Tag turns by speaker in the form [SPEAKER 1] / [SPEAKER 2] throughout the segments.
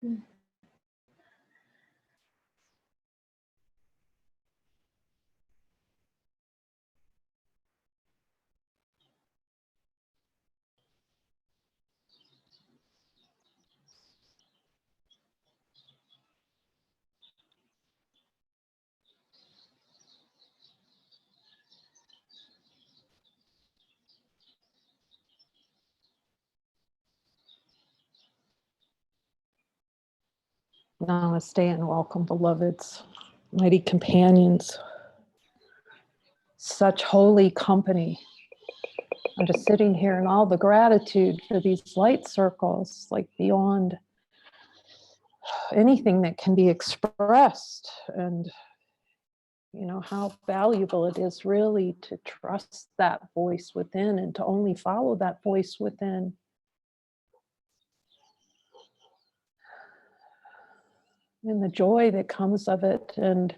[SPEAKER 1] Namaste and welcome, beloveds, mighty companions. Such holy company. I'm just sitting here in all the gratitude for these light circles, like beyond anything that can be expressed. And you know how valuable it is really to trust that voice within and to only follow that voice within. And the joy that comes of it, and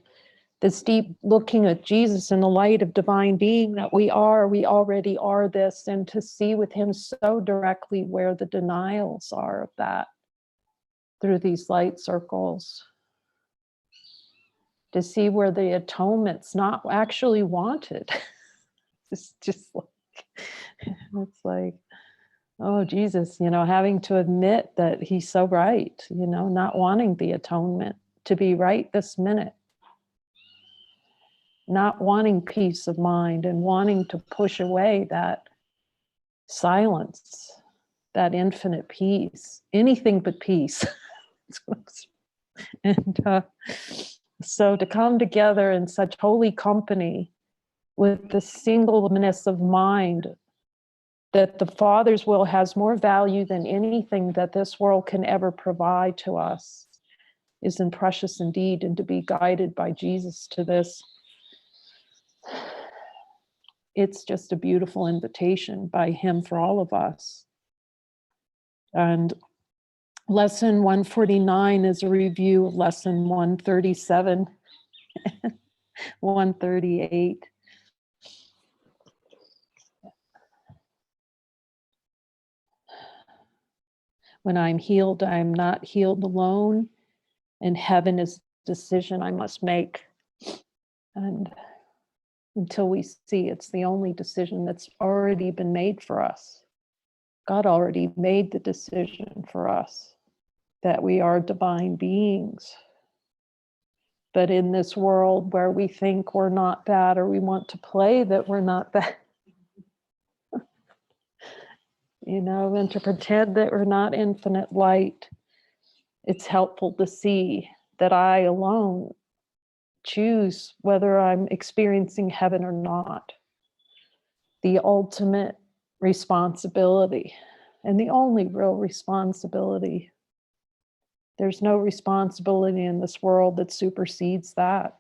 [SPEAKER 1] this deep looking at Jesus in the light of divine being that we already are this, and to see with him so directly where the denials are of that through these light circles. To see where the atonement's not actually wanted. It's just like, it's like, oh, Jesus, you know, having to admit that he's so right, you know, not wanting the atonement to be right this minute. Not wanting peace of mind and wanting to push away that silence, that infinite peace, anything but peace. And so to come together in such holy company with the singleness of mind, that the Father's will has more value than anything that this world can ever provide to us, is precious indeed, and to be guided by Jesus to this. It's just a beautiful invitation by him for all of us. And lesson 149 is a review of lesson 137, 138. When I'm healed, I'm not healed alone, and heaven is a decision I must make. And until we see it's the only decision that's already been made for us. God already made the decision for us that we are divine beings. But in this world where we think we're not that, or we want to play that we're not that, you know, and to pretend that we're not infinite light, it's helpful to see that I alone choose whether I'm experiencing heaven or not. The ultimate responsibility, and the only real responsibility. There's no responsibility in this world that supersedes that.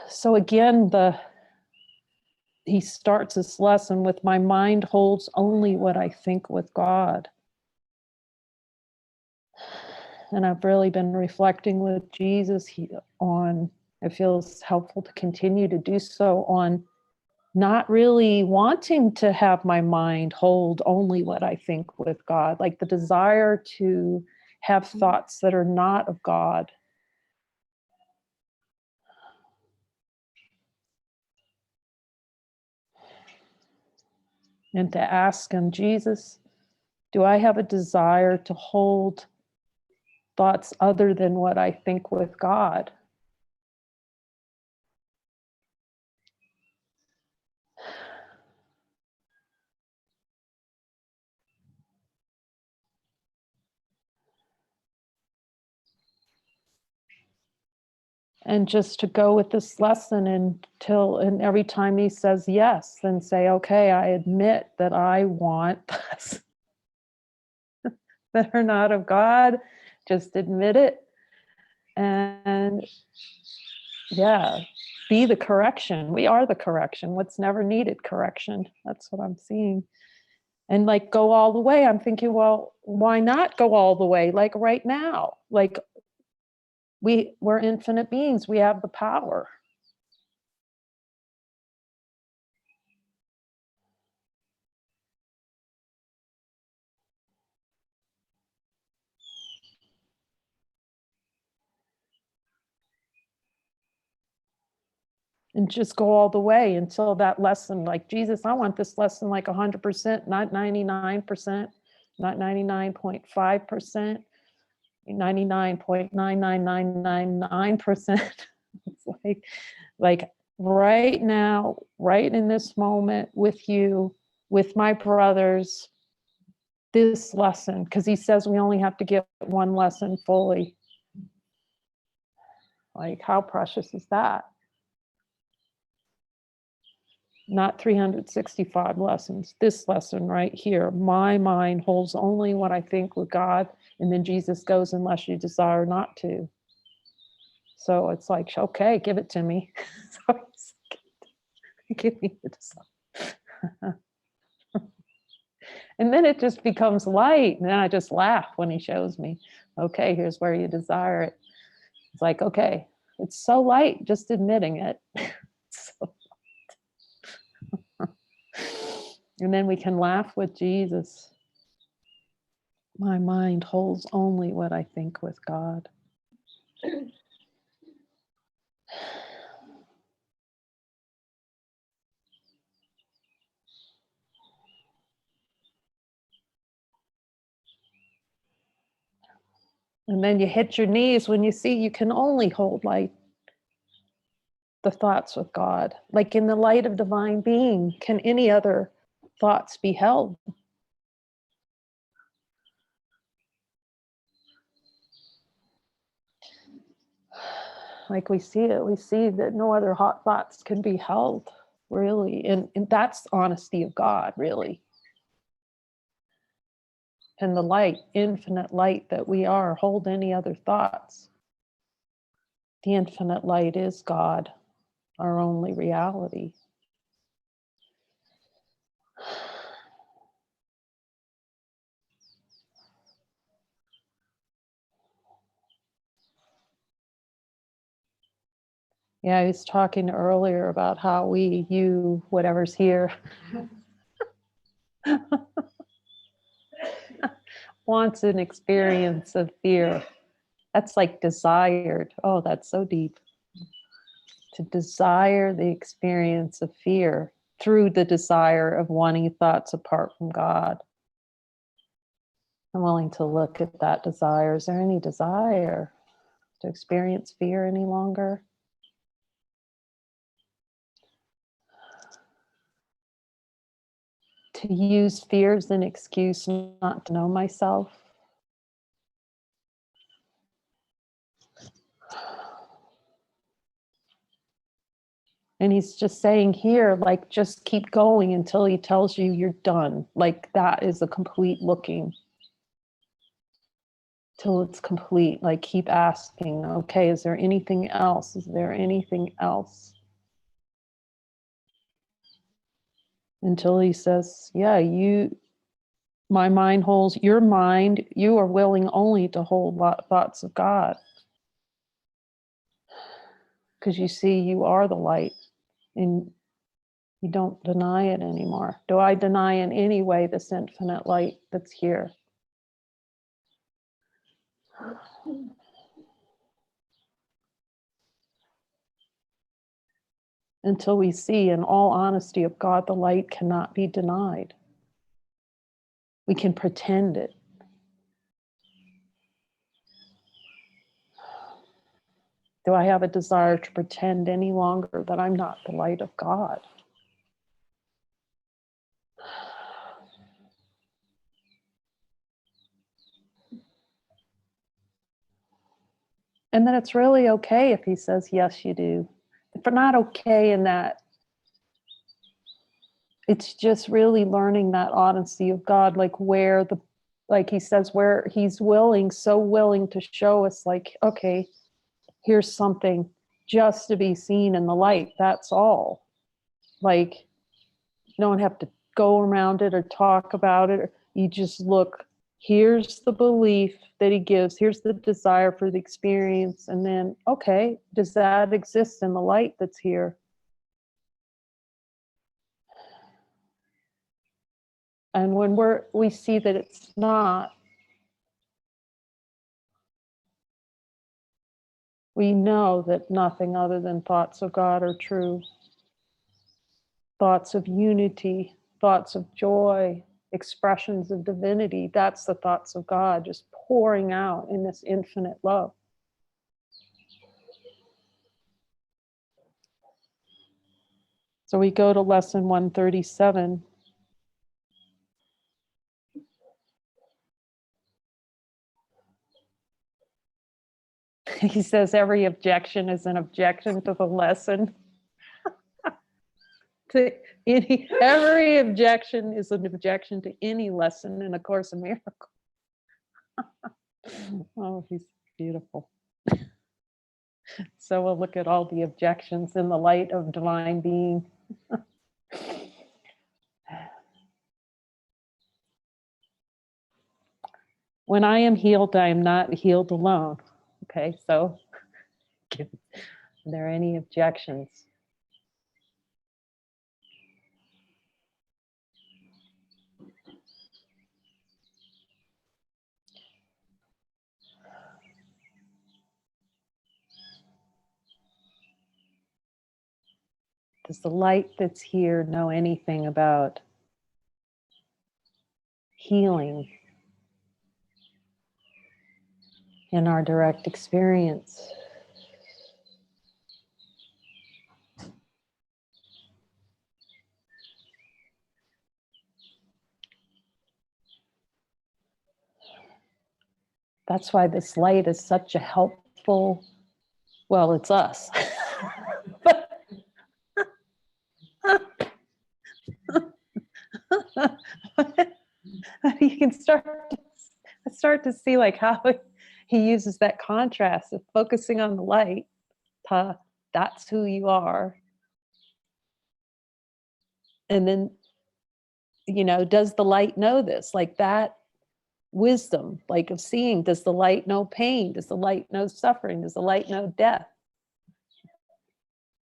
[SPEAKER 1] So again, he starts this lesson with, my mind holds only what I think with God. And I've really been reflecting with Jesus on, it feels helpful to continue to do so, on not really wanting to have my mind hold only what I think with God, like the desire to have thoughts that are not of God. And to ask him, Jesus, do I have a desire to hold thoughts other than what I think with God? And just to go with this lesson and every time he says yes, then say, okay, I admit that I want thoughts that are not of God. Just admit it. And yeah, be the correction. We are the correction. What's never needed correction. That's what I'm seeing. And like, go all the way. I'm thinking, well, why not go all the way? Like right now, like we're infinite beings. We have the power. and just go all the way until that lesson, like, Jesus, I want this lesson like 100%, not 99%, not 99.5%, 99.99999%. It's like right now, right in this moment with you, with my brothers, this lesson, because he says we only have to get one lesson fully. Like, how precious is that? Not 365 lessons. This lesson right here, my mind holds only what I think with God, and then Jesus goes, unless you desire not to. So it's like, okay, give it to me. So give me the desire. And then it just becomes light. And then I just laugh when he shows me, okay, here's where you desire it. It's like, okay, it's so light, just admitting it. So, and then we can laugh with Jesus. My mind holds only what I think with God. And then you hit your knees when you see you can only hold light, the thoughts with God. Like in the light of divine being, can any other thoughts be held? Like we see it, we see that no other hot thoughts can be held, really. And that's honesty of God, really. And the light, infinite light that we are, hold any other thoughts. The infinite light is God, our only reality. Yeah, I was talking earlier about how you, whatever's here, wants an experience of fear. That's like desired. Oh, that's so deep. To desire the experience of fear through the desire of wanting thoughts apart from God. I'm willing to look at that desire. Is there any desire to experience fear any longer? To use fear as an excuse not to know myself? And he's just saying here, like, just keep going until he tells you you're done. Like, that is a complete looking. Till it's complete. Like, keep asking, okay, is there anything else? Is there anything else? Until he says, yeah, my mind holds, your mind, you are willing only to hold thoughts of God. Because you see, you are the light. And you don't deny it anymore. Do I deny in any way this infinite light that's here? Until we see, in all honesty of God, the light cannot be denied. We can pretend it. Do I have a desire to pretend any longer that I'm not the light of God? And then it's really okay if he says, yes, you do. If we're not okay in that, it's just really learning that honesty of God, like he says, where he's so willing to show us, like, okay, here's something just to be seen in the light. That's all. Like, you don't have to go around it or talk about it. You just look, here's the belief that he gives. Here's the desire for the experience. And then, okay, does that exist in the light that's here? And when we see that it's not, We know that nothing other than thoughts of God are true. Thoughts of unity, thoughts of joy, expressions of divinity. That's the thoughts of God just pouring out in this infinite love. So we go to lesson 137. He says every objection is an objection to the lesson. Every objection is an objection to any lesson in A Course in Miracles. Oh, he's beautiful. So we'll look at all the objections in the light of divine being. When I am healed, I am not healed alone. Okay, so are there any objections? Does the light that's here know anything about healing in our direct experience? That's why this light is such a helpful, well, it's us. You can start to see like how he uses that contrast of focusing on the light. That's who you are. And then, does the light know this? Like that wisdom, like of seeing, does the light know pain? Does the light know suffering? Does the light know death?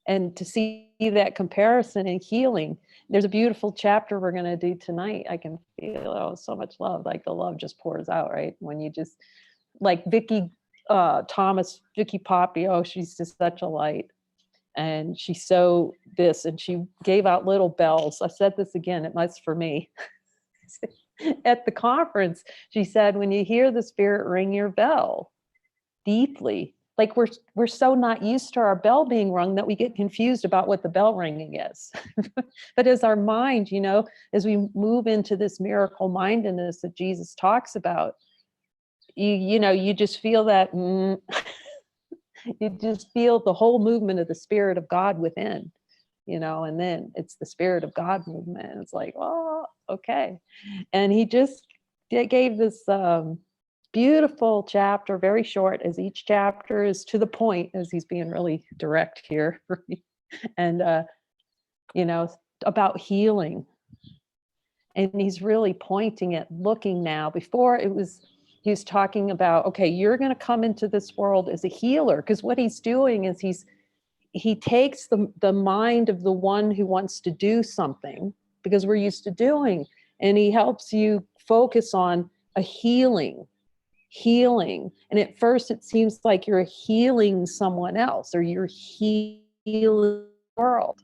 [SPEAKER 1] And to see that comparison and healing, there's a beautiful chapter we're going to do tonight. I can feel so much love, like the love just pours out, right? When you just, like Vicky Poppy, oh, she's just such a light. And she's so this, and she gave out little bells. I said this again, it must for me. At the conference, she said, when you hear the spirit ring your bell deeply, like we're so not used to our bell being rung that we get confused about what the bell ringing is. But as our mind, as we move into this miracle mindedness that Jesus talks about, you just feel that, you just feel the whole movement of the Spirit of God within, and then it's the Spirit of God movement. It's like, oh, okay. And he just gave this beautiful chapter, very short, as each chapter is to the point, as he's being really direct here. And, about healing. And he's really pointing at looking now. Before he was talking about, okay, you're going to come into this world as a healer, because what he's doing is he takes the mind of the one who wants to do something, because we're used to doing, and he helps you focus on a healing. And at first it seems like you're healing someone else, or you're healing the world,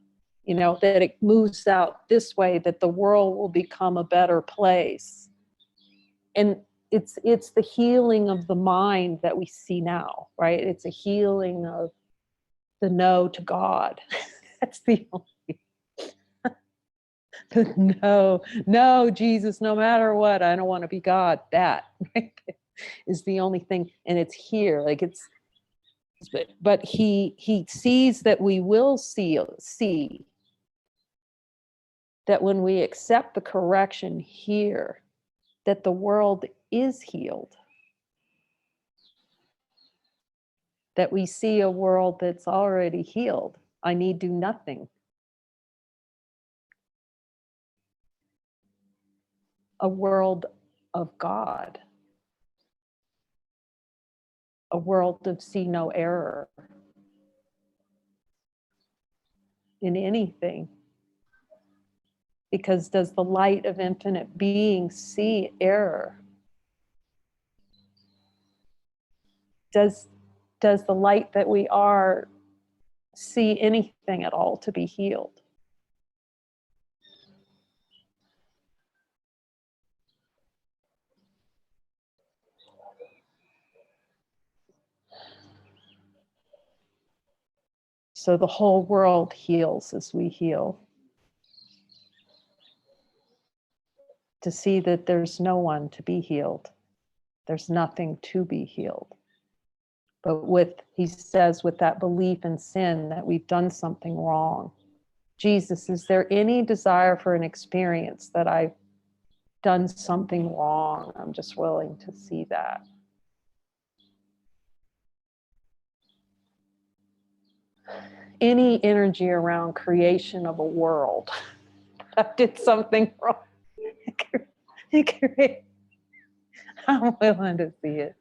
[SPEAKER 1] that it moves out this way, that the world will become a better place. And it's the healing of the mind that we see now, right? It's a healing of the no to God. That's the only no, Jesus, no matter what, I don't want to be God. That, right, is the only thing. And it's here, like but he sees that we will see that when we accept the correction here, that the world is healed. That we see a world that's already healed. I need do nothing. A world of God. A world of see no error in anything. Because does the light of infinite being see error? Does does the light that we are see anything at all to be healed? So the whole world heals as we heal. To see that there's no one to be healed. There's nothing to be healed. But he says, with that belief in sin, that we've done something wrong. Jesus, is there any desire for an experience that I've done something wrong? I'm just willing to see that. Any energy around creation of a world. I did something wrong. I'm willing to see it.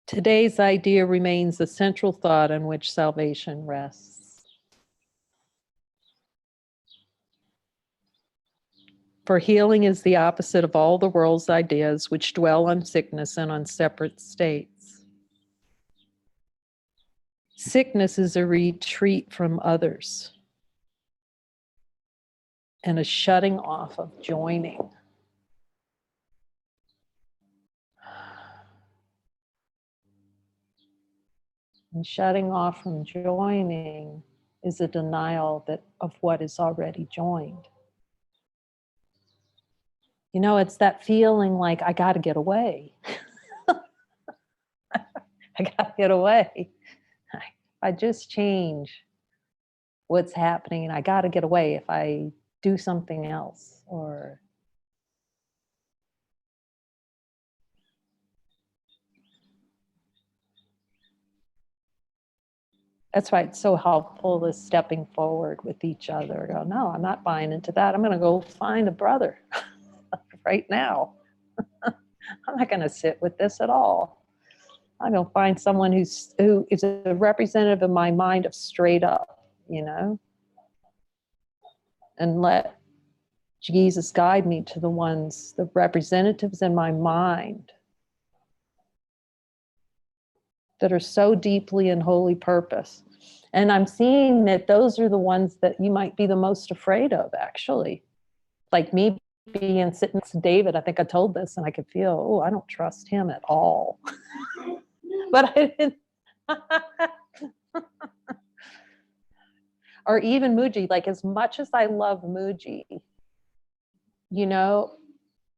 [SPEAKER 1] Today's idea remains the central thought on which salvation rests. For healing is the opposite of all the world's ideas which dwell on sickness and on separate states. Sickness is a retreat from others and a shutting off of joining. And shutting off from joining is a denial of what is already joined. You know, it's that feeling like, I got to get away. I got to get away. I just change what's happening. I got to get away if I do something else. Or that's why it's so helpful, this stepping forward with each other. Go, no, I'm not buying into that. I'm going to go find a brother right now. I'm not going to sit with this at all. I'm going to find someone who is a representative of my mind of straight up, you know, and let Jesus guide me to the representatives in my mind that are so deeply in holy purpose. And I'm seeing that those are the ones that you might be the most afraid of, actually. Like me being sitting next to David, I think I told this, and I could feel, oh, I don't trust him at all. But I didn't. Or even Muji, like as much as I love Muji, you know,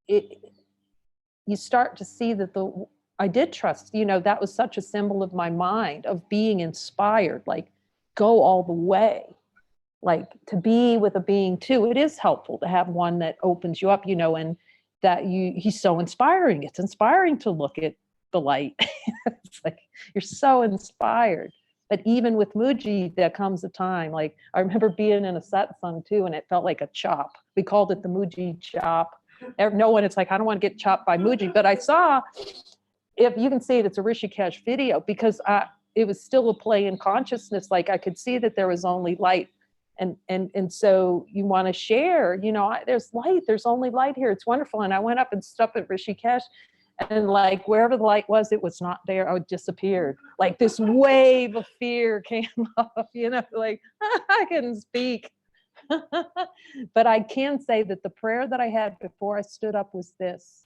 [SPEAKER 1] you start to see that I did trust, you know, that was such a symbol of my mind, of being inspired, like go all the way, like to be with a being too. It is helpful to have one that opens you up, you know, and that he's so inspiring. It's inspiring to look at the light. It's like, you're so inspired. But even with Muji, there comes a time, like I remember being in a satsang too, and it felt like a chop. We called it the Muji chop. No one, it's like, I don't want to get chopped by Muji, but I saw, if you can see it, it's a Rishikesh video, because it was still a play in consciousness. Like I could see that there was only light. And so you want to share, you know, there's light, there's only light here. It's wonderful. And I went up and stood at Rishikesh, and like wherever the light was, it was not there. It disappeared. Like this wave of fear came up, you know, like I couldn't speak. But I can say that the prayer that I had before I stood up was this: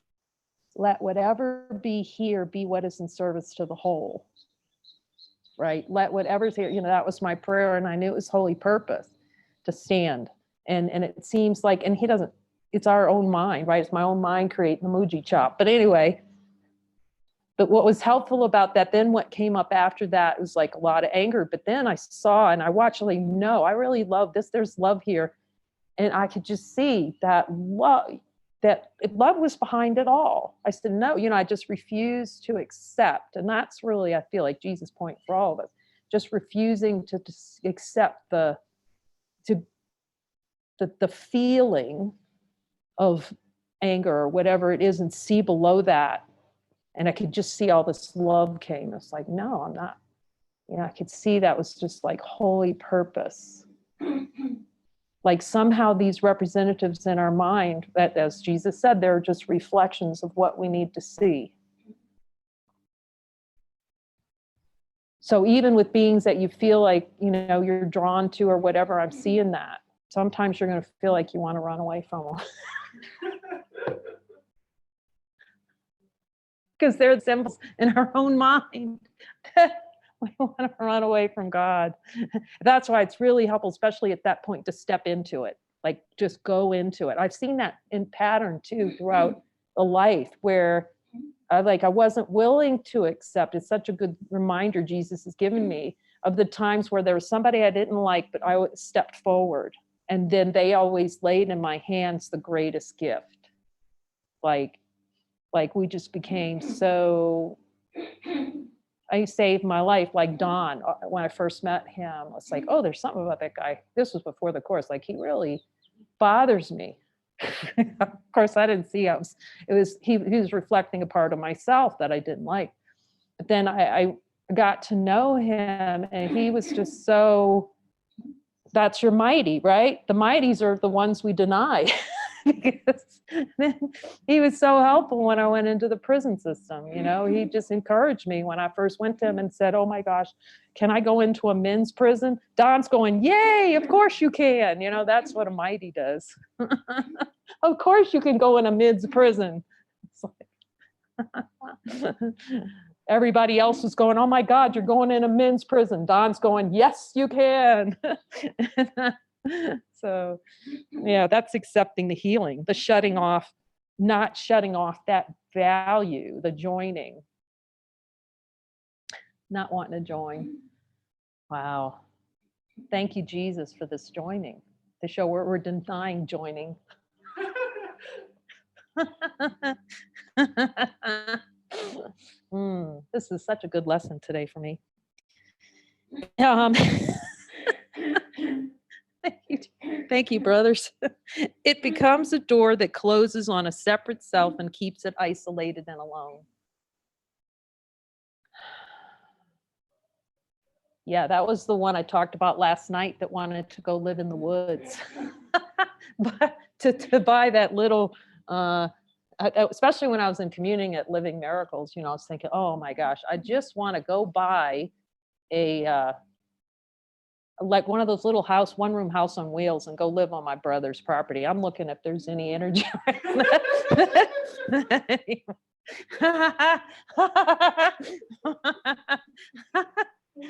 [SPEAKER 1] let whatever be here be what is in service to the whole. Right? Let whatever's here, you know, that was my prayer, and I knew it was holy purpose to stand. And it seems like, and he doesn't, it's our own mind, right? It's my own mind creating the Muji chop. But anyway, but what was helpful about that, then what came up after that was like a lot of anger. But then I saw, and I watched, like, no, I really love this. There's love here. And I could just see that love was behind it all. I said, no, you know, I just refused to accept. And that's really, I feel like, Jesus' point for all of us, just refusing to accept the feeling of anger or whatever it is, and see below that And I could just see all this love came. It's like, no, I'm not. You know, I could see that was just like holy purpose. Like somehow these representatives in our mind, that as Jesus said, they're just reflections of what we need to see. So even with beings that you feel like, you know, you're drawn to or whatever, I'm seeing that. Sometimes you're going to feel like you want to run away from them. Because they're symbols in our own mind. We want to run away from God. That's why it's really helpful, especially at that point, to step into it. Like just go into it. I've seen that in pattern too throughout the life where I wasn't willing to accept. It's such a good reminder Jesus has given me of the times where there was somebody I didn't like, but I stepped forward. And then they always laid in my hands the greatest gift. Like we just became so, I saved my life. Like Don, when I first met him, I was like, oh, there's something about that guy. This was before the course. Like he really bothers me. Of course, I didn't see he was reflecting a part of myself that I didn't like. But then I got to know him, and he was just so, that's your mighty, right? The mighties are the ones we deny. Because then he was so helpful when I went into the prison system. You know, he just encouraged me when I first went to him and said, oh my gosh, can I go into a men's prison? Don's going, yay, of course you can. You know, that's what a mighty does. Of course you can go in a men's prison. It's like, everybody else was going, oh my God, you're going in a men's prison. Don's going, yes, you can. So, yeah, that's accepting the healing, the shutting off, not shutting off that value, the joining, not wanting to join. Wow. Thank you, Jesus, for this joining, to show we're denying joining. This is such a good lesson today for me. Thank you, brothers. It becomes a door that closes on a separate self and keeps it isolated and alone. Yeah, that was the one I talked about last night that wanted to go live in the woods. But to buy that little, especially when I was in communing at Living Miracles, you know, I was thinking, oh my gosh, I just want to go buy a, like one of those little one-room house on wheels and go live on my brother's property. I'm looking if there's any energy.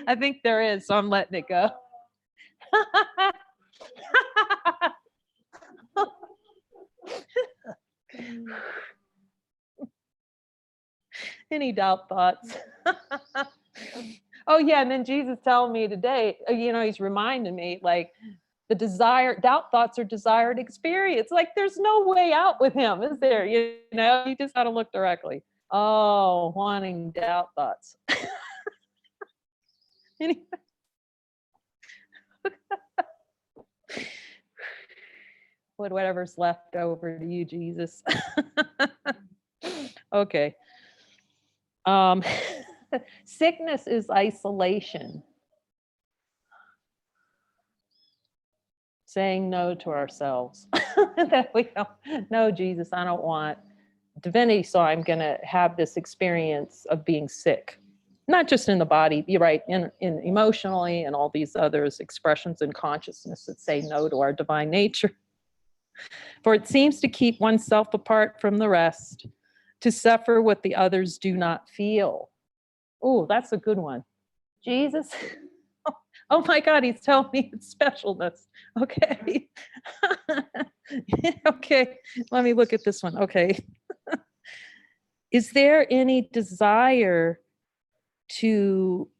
[SPEAKER 1] I think there is, so I'm letting it go. Any doubt thoughts? Oh yeah, and then Jesus telling me today, you know, he's reminding me, like, the doubt thoughts are desired experience. Like there's no way out with him, is there? You know, you just got to look directly. Oh, wanting doubt thoughts. Anyway. Whatever's left over to you, Jesus. Okay. Sickness is isolation. Saying no to ourselves. That we don't, no, Jesus, I don't want divinity, so I'm going to have this experience of being sick. Not just in the body, you're right, in emotionally and all these others expressions in consciousness that say no to our divine nature. For it seems to keep oneself apart from the rest, to suffer what the others do not feel. Oh, that's a good one. Jesus. Oh my God, he's telling me it's specialness. Okay. Okay, let me look at this one. Okay. Is there any desire to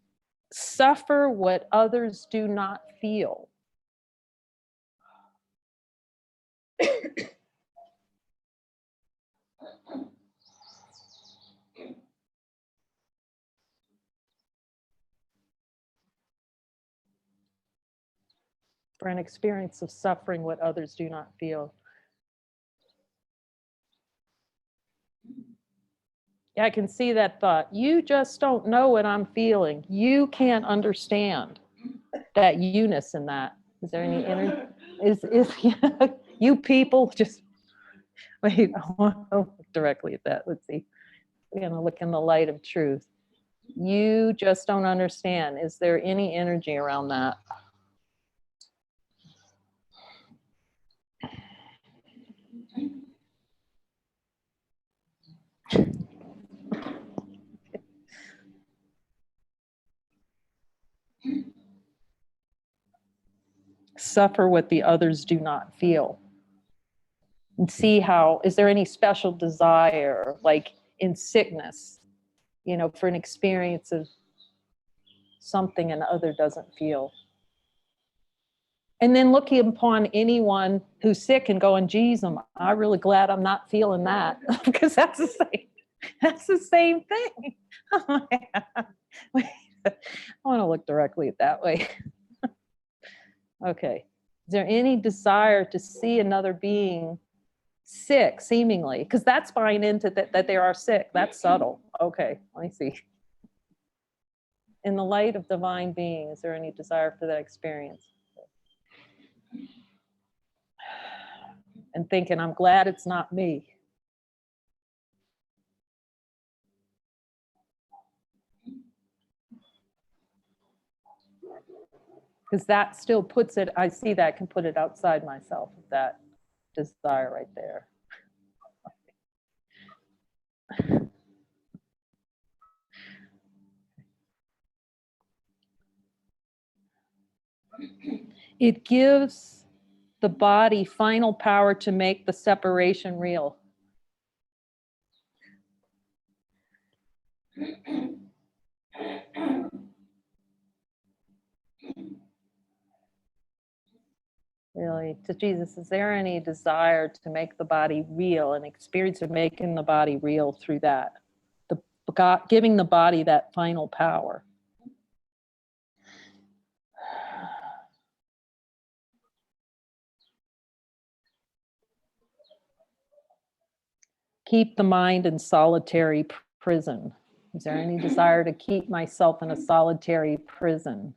[SPEAKER 1] suffer what others do not feel? For an experience of suffering what others do not feel. Yeah, I can see that thought. You just don't know what I'm feeling. You can't understand that you-ness in that. Is there any energy? You people just wait. I want to look directly at that. Let's see. We're going to look in the light of truth. You just don't understand. Is there any energy around that? Suffer what the others do not feel. And see how, is there any special desire, like in sickness, for an experience of something an other doesn't feel? And then looking upon anyone who's sick and going, geez, I'm really glad I'm not feeling that, because that's the same thing. Wait, I want to look directly at that way. Okay. Is there any desire to see another being sick, seemingly? Because that's buying into that they are sick. That's subtle. Okay, let me see. In the light of divine being, is there any desire for that experience? And thinking, I'm glad it's not me. Because that still puts it, I see that can put it outside myself, that desire right there. It gives the body final power to make the separation real. Really, to Jesus, is there any desire to make the body real, an experience of making the body real through that? God, giving the body that final power. Keep the mind in solitary prison. Is there any desire to keep myself in a solitary prison?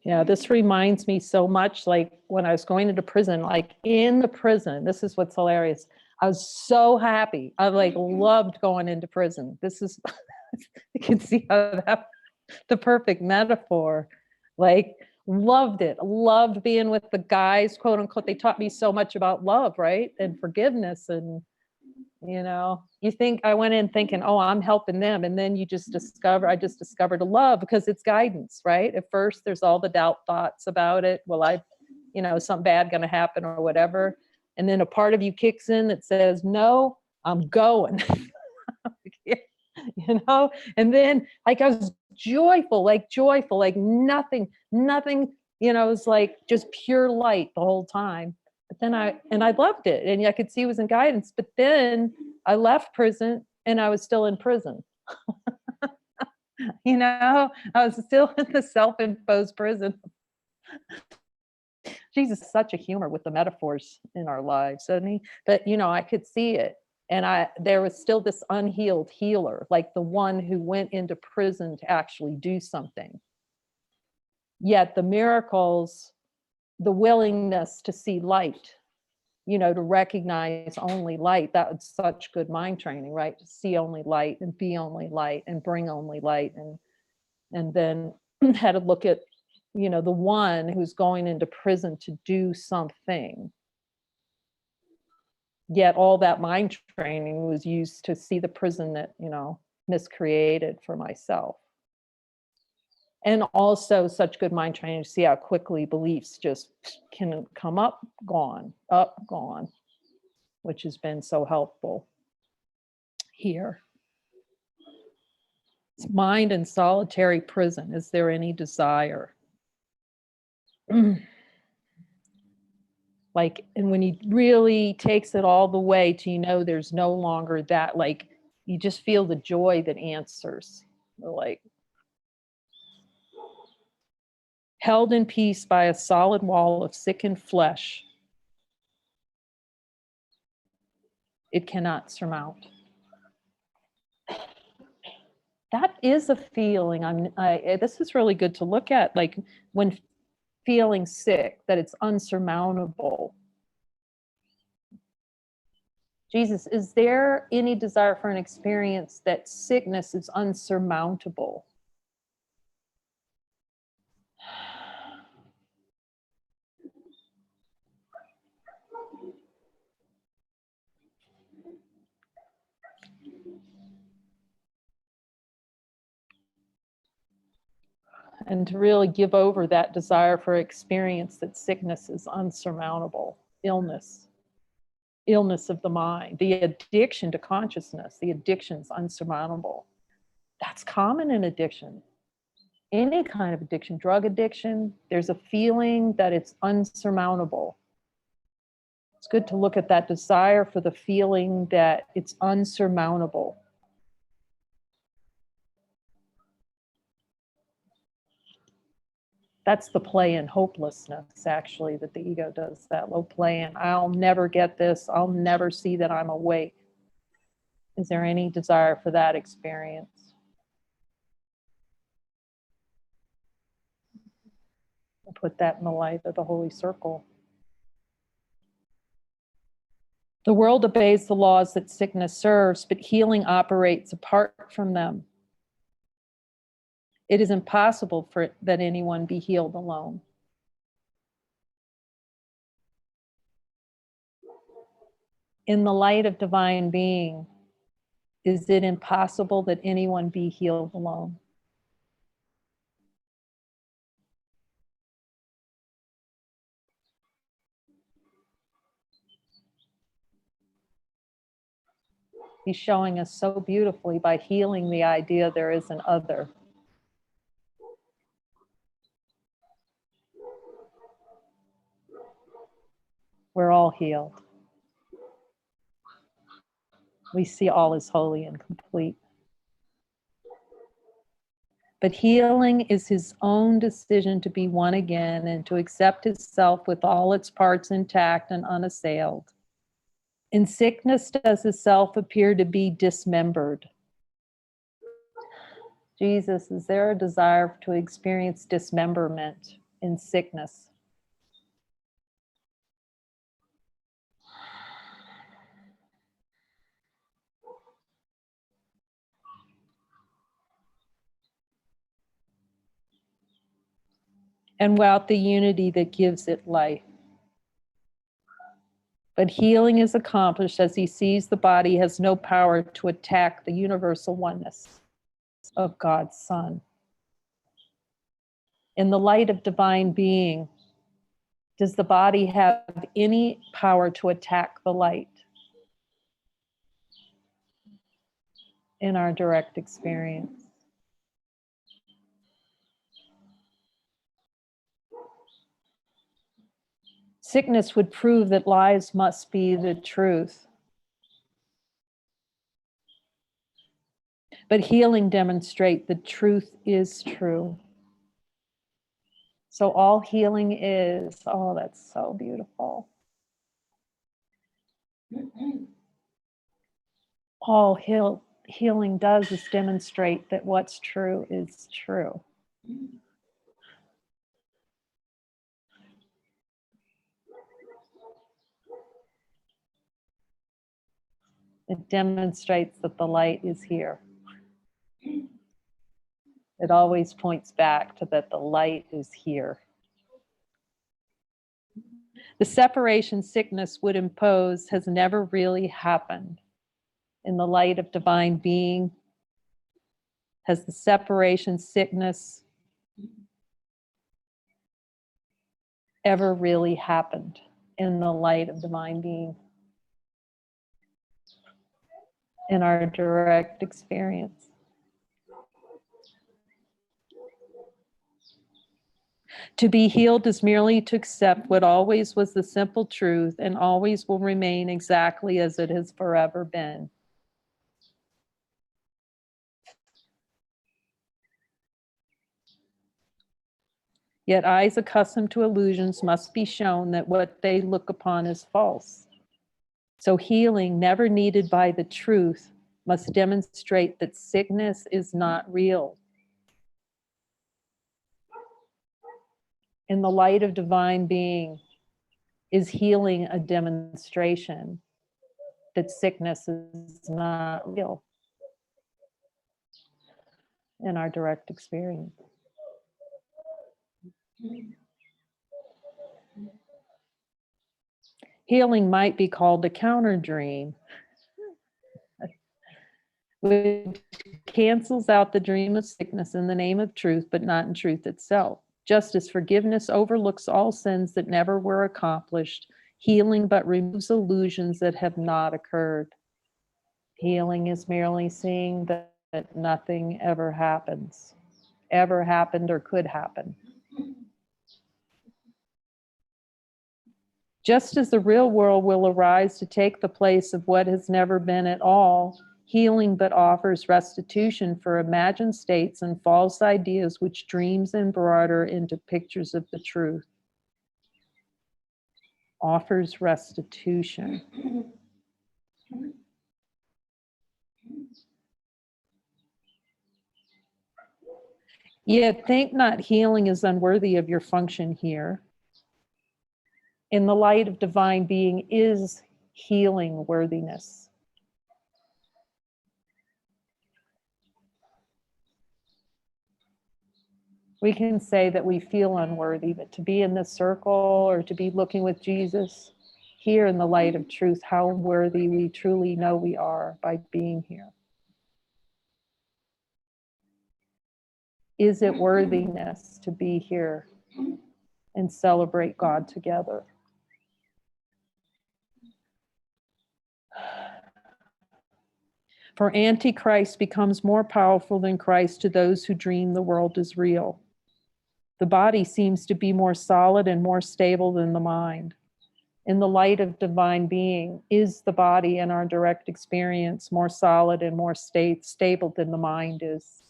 [SPEAKER 1] Yeah, this reminds me so much like when I was going into prison, like in the prison, this is what's hilarious. I was so happy. I loved going into prison. This is, you can see how that, the perfect metaphor, loved it. Loved being with the guys, quote unquote. They taught me so much about love, right? And forgiveness. And, you think I went in thinking, oh, I'm helping them. And then I just discovered a love because it's guidance, right? At first, there's all the doubt thoughts about it. Well, something bad going to happen or whatever. And then a part of you kicks in that says, no, I'm going. And then I was joyful, like nothing, it was like just pure light the whole time. But then I loved it, and I could see it was in guidance. But then I left prison and I was still in prison. I was still in the self-imposed prison. Jesus is such a humor with the metaphors in our lives, doesn't he? But I could see it. And there was still this unhealed healer, like the one who went into prison to actually do something. Yet the miracles, the willingness to see light, to recognize only light, that was such good mind training, right? To see only light and be only light and bring only light. And then had to look at, the one who's going into prison to do something. Yet all that mind training was used to see the prison that, miscreated for myself. And also such good mind training to see how quickly beliefs just can come up, gone, which has been so helpful here. It's mind in solitary prison. Is there any desire? And when he really takes it all the way to, there's no longer that, you just feel the joy that answers. held in peace by a solid wall of sickened flesh, it cannot surmount. That is a feeling. This is really good to look at, like when feeling sick, that it's unsurmountable. Jesus, is there any desire for an experience that sickness is unsurmountable? And to really give over that desire for experience that sickness is unsurmountable, illness of the mind, the addiction to consciousness, the addiction's unsurmountable. That's common in addiction. Any kind of addiction, drug addiction, there's a feeling that it's unsurmountable. It's good to look at that desire for the feeling that it's unsurmountable. That's the play in hopelessness, actually, that the ego does, that low play in, I'll never get this, I'll never see that I'm awake. Is there any desire for that experience? I'll put that in the light of the Holy Circle. The world obeys the laws that sickness serves, but healing operates apart from them. It is impossible that anyone be healed alone. In the light of divine being, is it impossible that anyone be healed alone? He's showing us so beautifully by healing the idea there is an other. We're all healed. We see all as holy and complete. But healing is his own decision to be one again and to accept his self with all its parts intact and unassailed. In sickness does his self appear to be dismembered. Jesus, is there a desire to experience dismemberment in sickness? And without the unity that gives it life. But healing is accomplished as he sees the body has no power to attack the universal oneness of God's Son. In the light of divine being, does the body have any power to attack the light? In our direct experience. Sickness would prove that lies must be the truth. But healing demonstrates the truth is true. So all healing is, oh, that's so beautiful. All healing does is demonstrate that what's true is true. It demonstrates that the light is here. It always points back to that the light is here. The separation sickness would impose has never really happened. In the light of divine being, has the separation sickness ever really happened in the light of divine being? In our direct experience. To be healed is merely to accept what always was the simple truth and always will remain exactly as it has forever been. Yet eyes accustomed to illusions must be shown that what they look upon is false. So healing, never needed by the truth, must demonstrate that sickness is not real. In the light of divine being, is healing a demonstration that sickness is not real in our direct experience? Healing might be called a counter dream, which cancels out the dream of sickness in the name of truth, but not in truth itself. Just as forgiveness overlooks all sins that never were accomplished, healing but removes illusions that have not occurred. Healing is merely seeing that nothing ever happens, ever happened or could happen. Just as the real world will arise to take the place of what has never been at all, healing but offers restitution for imagined states and false ideas which dreams embroider into pictures of the truth. Offers restitution. Yet think not healing is unworthy of your function here. In the light of divine being is healing worthiness. We can say that we feel unworthy, but to be in this circle or to be looking with Jesus here in the light of truth, how worthy we truly know we are by being here. Is it worthiness to be here and celebrate God together? For Antichrist becomes more powerful than Christ to those who dream the world is real. The body seems to be more solid and more stable than the mind. In the light of divine being, is the body in our direct experience more solid and more stable than the mind is?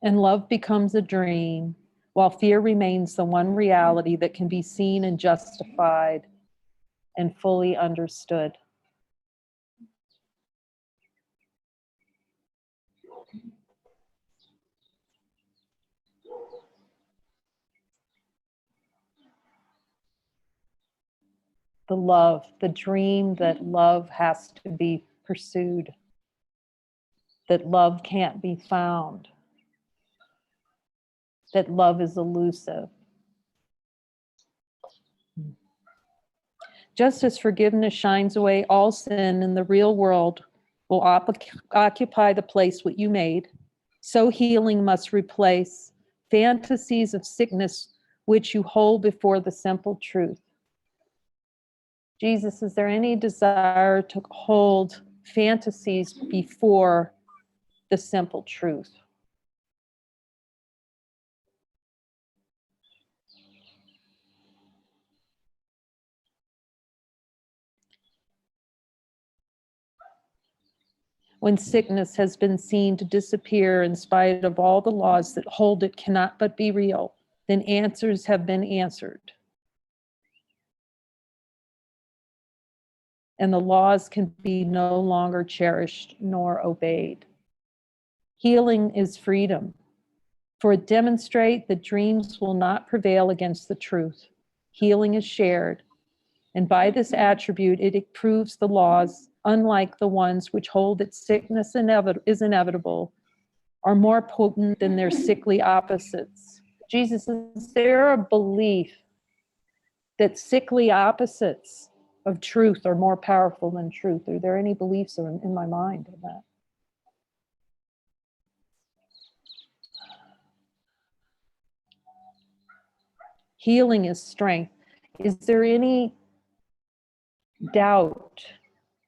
[SPEAKER 1] And love becomes a dream, while fear remains the one reality that can be seen and justified and fully understood. The love, the dream that love has to be pursued, that love can't be found, that love is elusive. Just as forgiveness shines away all sin in the real world will occupy the place what you made, so healing must replace fantasies of sickness which you hold before the simple truth. Jesus, is there any desire to hold fantasies before the simple truth? When sickness has been seen to disappear in spite of all the laws that hold it cannot but be real, then answers have been answered. And the laws can be no longer cherished nor obeyed. Healing is freedom. For it demonstrates that dreams will not prevail against the truth. Healing is shared. And by this attribute, it proves the laws, unlike the ones which hold that sickness is inevitable, are more potent than their sickly opposites. Jesus, is there a belief that sickly opposites of truth are more powerful than truth? Are there any beliefs in my mind in that? Healing is strength. Is there any doubt,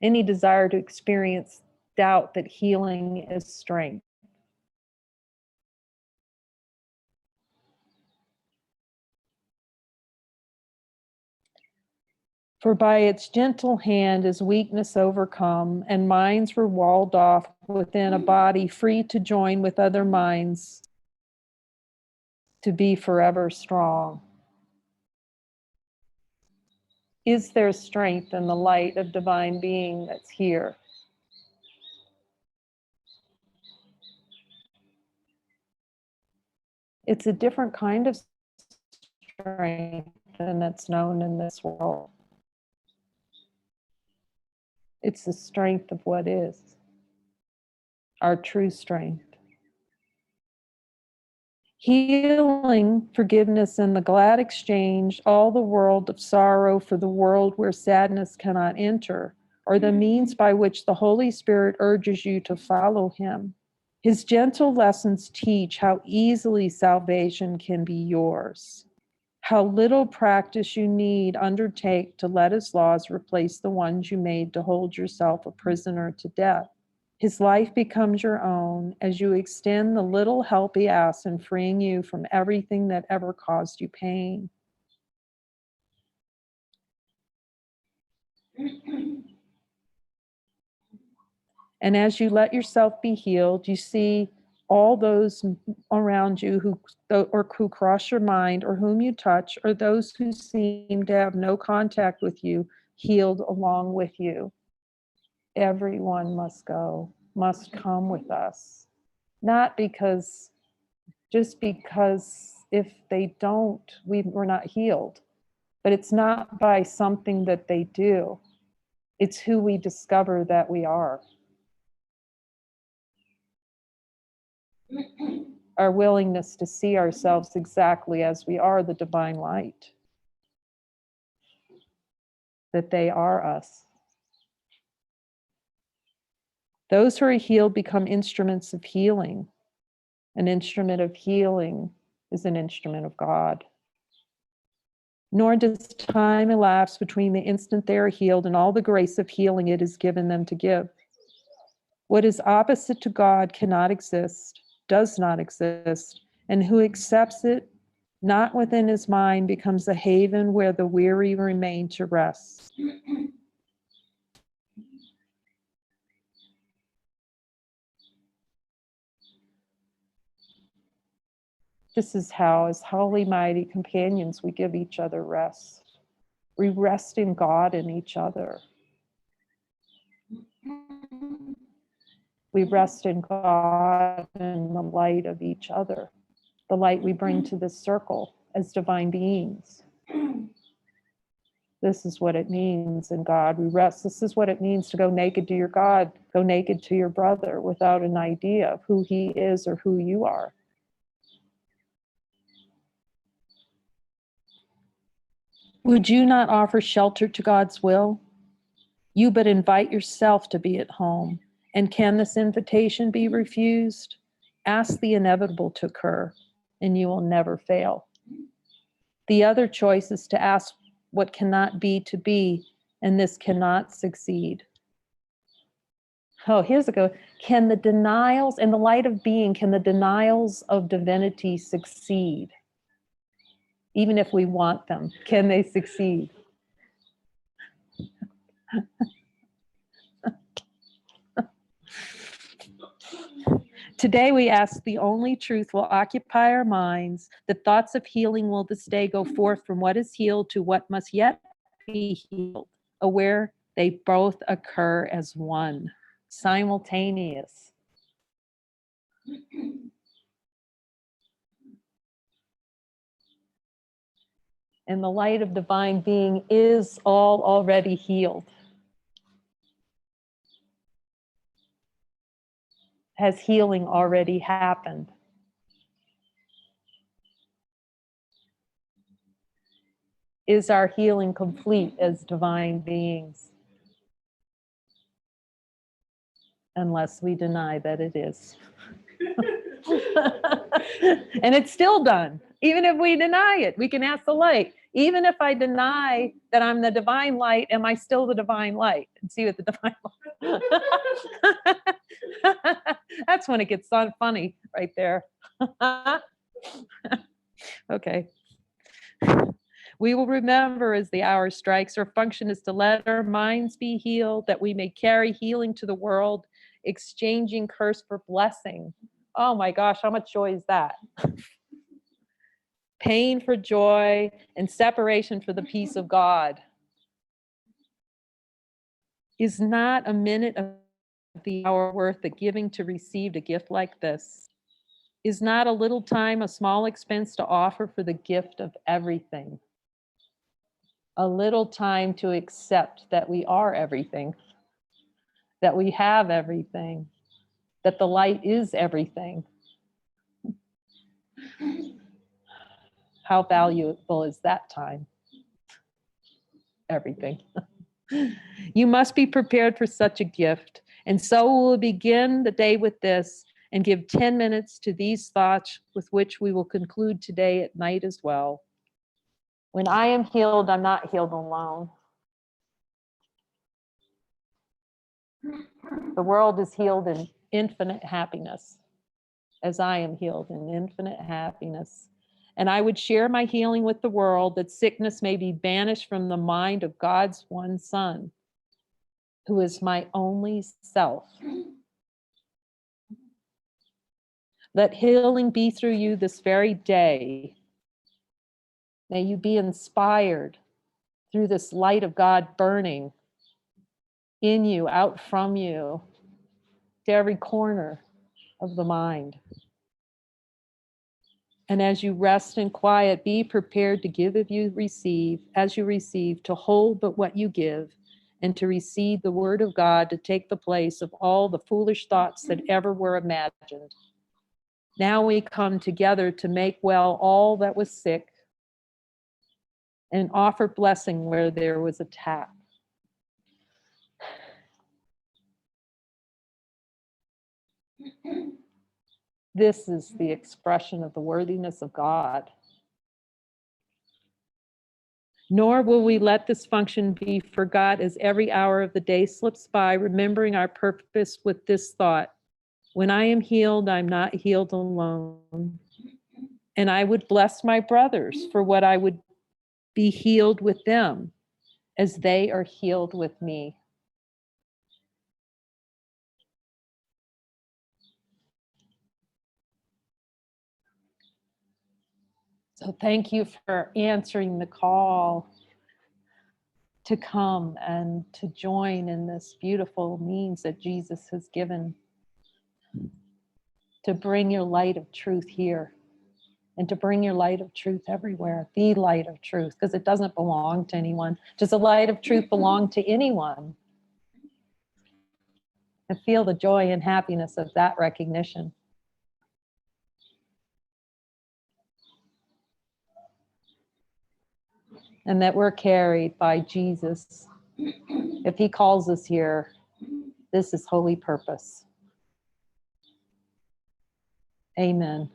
[SPEAKER 1] any desire to experience doubt that healing is strength? For by its gentle hand is weakness overcome, and minds were walled off within a body free to join with other minds to be forever strong. Is there strength in the light of divine being that's here? It's a different kind of strength than that's known in this world. It's the strength of what is, our true strength. Healing, forgiveness, and the glad exchange, all the world of sorrow for the world where sadness cannot enter, are the means by which the Holy Spirit urges you to follow him. His gentle lessons teach how easily salvation can be yours, how little practice you need undertake to let his laws replace the ones you made to hold yourself a prisoner to death. His life becomes your own as you extend the little help he asks in freeing you from everything that ever caused you pain. And as you let yourself be healed, you see all those around you who cross your mind or whom you touch, or those who seem to have no contact with you, healed along with you. Everyone must go, must come with us. Not just because if they don't, we're not healed. But it's not by something that they do. It's who we discover that we are. Our willingness to see ourselves exactly as we are, the divine light. That they are us. Those who are healed become instruments of healing. An instrument of healing is an instrument of God. Nor does time elapse between the instant they are healed and all the grace of healing it is given them to give. What is opposite to God cannot exist, does not exist, and who accepts it not within his mind becomes a haven where the weary remain to rest. This is how, as holy, mighty companions, we give each other rest. We rest in God and each other. We rest in God and the light of each other, the light we bring to this circle as divine beings. This is what it means in God. We rest. This is what it means to go naked to your God, go naked to your brother without an idea of who he is or who you are. Would you not offer shelter to God's will? You but invite yourself to be at home. And can this invitation be refused? Ask the inevitable to occur, and you will never fail. The other choice is to ask what cannot be to be, and this cannot succeed. Oh, here's a go. Can the denials, in the light of being, can the denials of divinity succeed? Even if we want them, can they succeed? Today we ask the only truth will occupy our minds. The thoughts of healing will this day go forth from what is healed to what must yet be healed, aware they both occur as one, simultaneous. And the light of divine being is all already healed. Has healing already happened? Is our healing complete as divine beings? Unless we deny that it is. And it's still done. Even if we deny it, we can ask the light. Even if I deny that I'm the divine light, am I still the divine light? And see what the divine light. That's when it gets funny right there. Okay. We will remember as the hour strikes, our function is to let our minds be healed, that we may carry healing to the world, exchanging curse for blessing. Oh my gosh, how much joy is that? Pain for joy and separation for the peace of God. Is not a minute of the hour worth the giving to receive a gift like this? Is not a little time a small expense to offer for the gift of everything? A little time to accept that we are everything, that we have everything, that the light is everything. How valuable is that time? Everything. You must be prepared for such a gift. And so we'll begin the day with this and give 10 minutes to these thoughts with which we will conclude today at night as well. When I am healed, I'm not healed alone. The world is healed in infinite happiness, as I am healed in infinite happiness. And I would share my healing with the world, that sickness may be banished from the mind of God's one Son, who is my only self. Let healing be through you this very day. May you be inspired through this light of God burning in you, out from you, to every corner of the mind. And as you rest in quiet, be prepared to give as you receive, to hold but what you give, and to receive the word of God to take the place of all the foolish thoughts that ever were imagined. Now we come together to make well all that was sick and offer blessing where there was attack. This is the expression of the worthiness of God. Nor will we let this function be forgot as every hour of the day slips by, remembering our purpose with this thought: when I am healed, I'm not healed alone. And I would bless my brothers for what I would be healed with them as they are healed with me. So thank you for answering the call to come and to join in this beautiful means that Jesus has given, to bring your light of truth here and to bring your light of truth everywhere, the light of truth, because it doesn't belong to anyone. Does the light of truth belong to anyone? And feel the joy and happiness of that recognition. And that we're carried by Jesus. If he calls us here, this is holy purpose. Amen.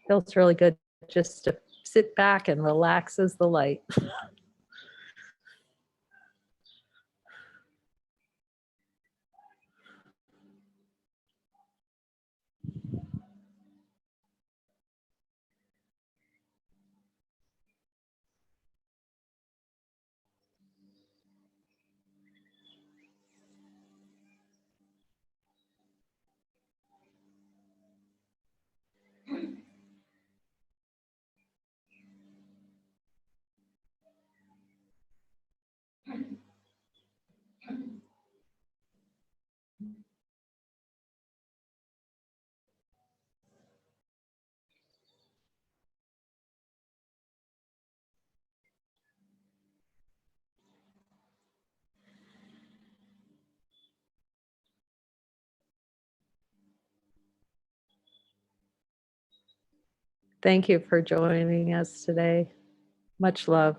[SPEAKER 1] Feels really good just to sit back and relax as the light. Thank you for joining us today. Much love.